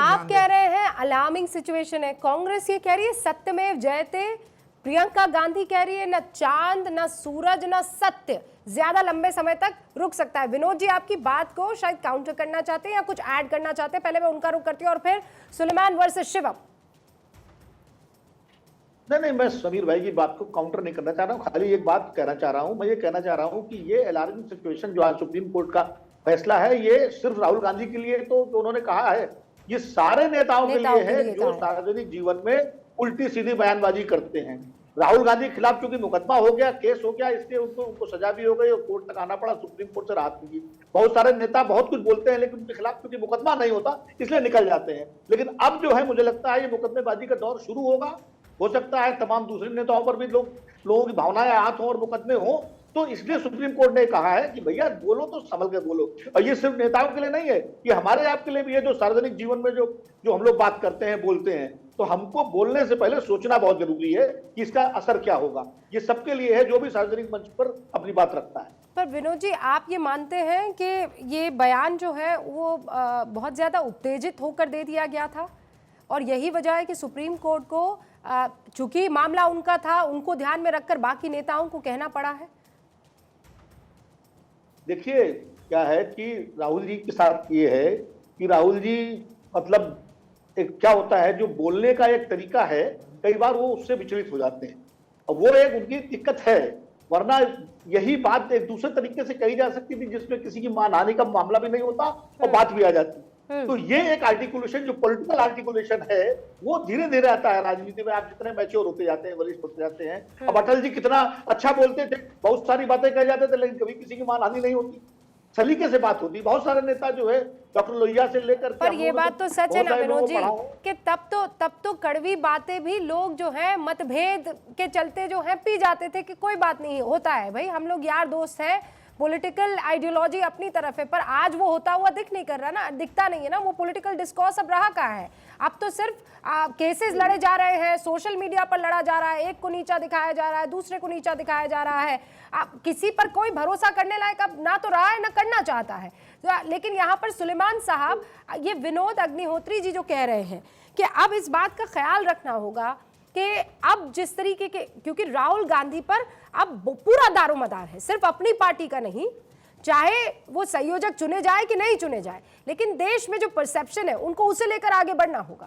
आप कह रहे हैं अलार्मिंग सिचुएशन है, कांग्रेस ये कह रही है सत्यमेव जयते, प्रियंका गांधी कह रही है न चांद न सूरज न सत्य ज्यादा लंबे समय तक रुक सकता है। विनोद जी आपकी बात को शायद काउंटर करना चाहते हैं या कुछ ऐड करना चाहते हैं, पहले मैं उनका रुख करती हूँ और फिर सुलेमान वर्सेस शिवम। नहीं, मैं समीर भाई की बात को काउंटर नहीं करना चाह रहा हूँ, खाली एक बात कहना चाह रहा हूँ। मैं ये कहना चाह रहा हूँ कि ये अलार्मिंग सिचुएशन जो आज सुप्रीम कोर्ट का फैसला है, ये सिर्फ राहुल गांधी के लिए तो जो उन्होंने कहा है, ये सारे नेताओं के लिए है जो सार्वजनिक जीवन में उल्टी सीधी बयानबाजी करते हैं। राहुल गांधी के खिलाफ क्योंकि मुकदमा हो गया, केस हो गया, इसलिए उनको सजा भी हो गई और कोर्ट तक आना पड़ा, सुप्रीम कोर्ट से राहत मिली। बहुत सारे नेता बहुत कुछ बोलते हैं लेकिन उनके खिलाफ क्योंकि मुकदमा नहीं होता इसलिए निकल जाते हैं। लेकिन अब जो है मुझे लगता है ये मुकदमेबाजी का दौर शुरू होगा। हो सकता है तमाम दूसरे नेताओं पर भी लोगों की भावनाएं आहत हों और मुकदमे हों, तो इसलिए सुप्रीम कोर्ट ने कहा है कि भैया बोलो तो संभल के बोलो। और ये सिर्फ नेताओं के लिए नहीं है, ये हमारे आपके लिए भी है जो सार्वजनिक जीवन में जो हम लोग बात करते हैं, बोलते हैं, तो हमको बोलने से पहले सोचना बहुत जरूरी है कि इसका असर क्या होगा। ये सबके लिए है जो भी सार्वजनिक मंच पर अपनी बात रखता है। पर विनोद जी आप ये मानते हैं कि ये बयान जो है वो बहुत ज्यादा उत्तेजित होकर दे दिया गया था और यही वजह है कि सुप्रीम कोर्ट को चूंकि मामला उनका था, उनको ध्यान में रखकर बाकी नेताओं को कहना पड़ा है? देखिए क्या है कि राहुल जी के साथ ये है कि राहुल जी मतलब एक क्या होता है, जो बोलने का एक तरीका है, कई बार वो उससे विचलित हो जाते हैं और वो एक उनकी दिक्कत है। वरना यही बात एक दूसरे तरीके से कही जा सकती थी जिसमें किसी की मानहानि का मामला भी नहीं होता और बात भी आ जाती। तो ये एक आर्टिकुलेशन जो पॉलिटिकल आर्टिकुलेशन है वो धीरे धीरे आता है राजनीति में। आप जितने मैच्योर होते जाते हैं, वरिष्ठ होते जाते हैं। अब अटल जी कितना अच्छा बोलते थे, बहुत सारी बातें कह जाते थे लेकिन कभी किसी की मानहानि नहीं होती, सलीके से बात होती। बहुत सारे नेता जो है डॉक्टर लोहिया से लेकर, पर ये बात तो सच है ना विनोद जी कि तब तो कड़वी बातें भी लोग जो है मतभेद के चलते जो है पी जाते थे कि कोई बात नहीं होता है भाई, हम लोग यार दोस्त हैं, पॉलिटिकल आइडियोलॉजी अपनी तरफ है। पर आज वो होता हुआ दिखता नहीं है ना, वो पॉलिटिकल डिस्कोर्स अब रहा कहाँ है। अब तो सिर्फ केसेस लड़े जा रहे हैं, सोशल मीडिया पर लड़ा जा रहा है, एक को नीचा दिखाया जा रहा है, दूसरे को नीचा दिखाया जा रहा है। किसी पर कोई भरोसा करने लायक अब ना तो रहा है ना करना चाहता है। लेकिन यहाँ पर सुलेमान साहब, ये विनोद अग्निहोत्री जी जो कह रहे हैं कि अब इस बात का ख्याल रखना होगा कि अब जिस तरीके के, क्योंकि राहुल गांधी पर अब पूरा दारोमदार है, सिर्फ अपनी पार्टी का नहीं, चाहे वो संयोजक चुने जाए कि नहीं चुने जाए, लेकिन देश में जो परसेप्शन है उनको उसे लेकर आगे बढ़ना होगा।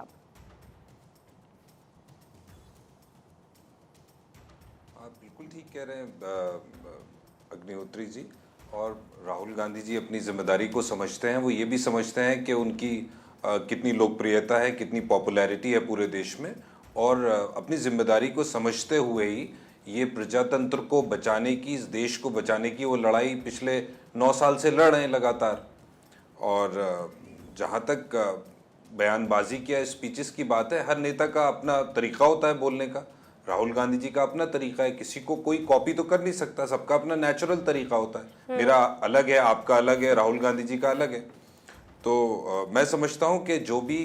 आप बिल्कुल ठीक कह रहे हैं अग्निहोत्री जी, और राहुल गांधी जी अपनी जिम्मेदारी को समझते हैं। वो ये भी समझते हैं कि उनकी कितनी लोकप्रियता है, कितनी पॉपुलैरिटी है पूरे देश में, और अपनी जिम्मेदारी को समझते हुए ही ये प्रजातंत्र को बचाने की, इस देश को बचाने की वो लड़ाई पिछले 9 साल से लड़ रहे हैं लगातार। और जहाँ तक बयानबाजी की, स्पीचेस की बात है, हर नेता का अपना तरीका होता है बोलने का। राहुल गांधी जी का अपना तरीका है, किसी को कोई कॉपी तो कर नहीं सकता, सबका अपना नेचुरल तरीका होता है। मेरा अलग है, आपका अलग है, राहुल गांधी जी का अलग है। तो मैं समझता हूँ कि जो भी